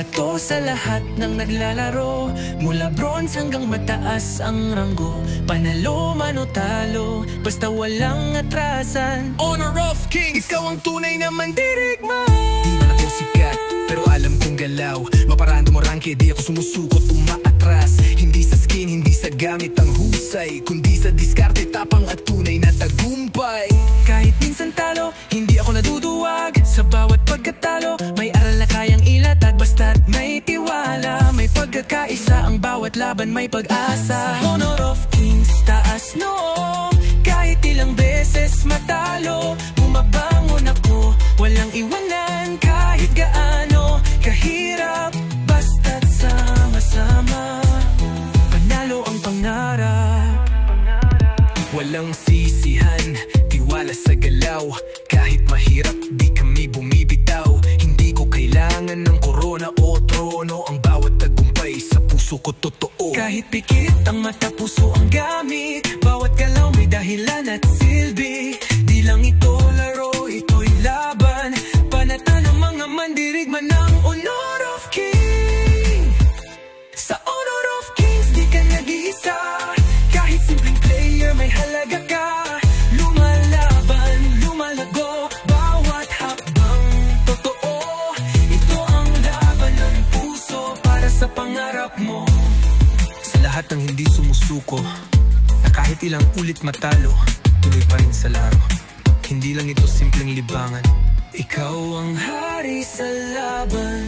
Para to sa lahat ng naglalaro, mula bronze hanggang mataas ang ranggo. Panalo man o talo, basta walang atrasan. Honor of Kings, ikaw ang tunay na mandirigma. Di man ako sikat, pero alam kong galaw. Maparando mo rangke, di ako sumusukot, umaatras. Hindi sa skin, hindi sa gamit ang husay, kundi sa diskarte, tapang at tunay na tagumpay. Kahit minsan talo, hindi ako naduduwag. Sa bawat pagkatalo, may aral na kayang ilatag. Basta't may tiwala, may pagkakaisa, ang bawat laban may pag-asa. Honor of Kings, taas noo. Kahit ilang beses matalo, bumabangon ako, walang iwanan kahit gaano kahirap. Basta't sama-sama, panalo ang pangarap. Walang sisihan, tiwala sa galaw. Kahit mahirap, di kami bumibitaw. Hindi ko kailangan ng korona o trono. Ang bawat tagumpay sa puso ko totoo. Kahit pikit ang mata, puso ang gamit. Bawat galaw may dahilan at silbi. Di lang ito laro, ito'y laban. Panatan ng mga mandirigma ng Honor of Kings. Sa Honor of Kings, di ka nag-iisa. Kahit simpleng player, may halaga ka. Lumalaban, lumalago, bawat hakbang totoo. Ito ang laban ng puso para sa pangarap mo. Sa lahat ng hindi sumusuko, na kahit ilang ulit matalo, tuloy pa rin sa laro. Hindi lang ito simpleng libangan. Ikaw ang hari sa laban.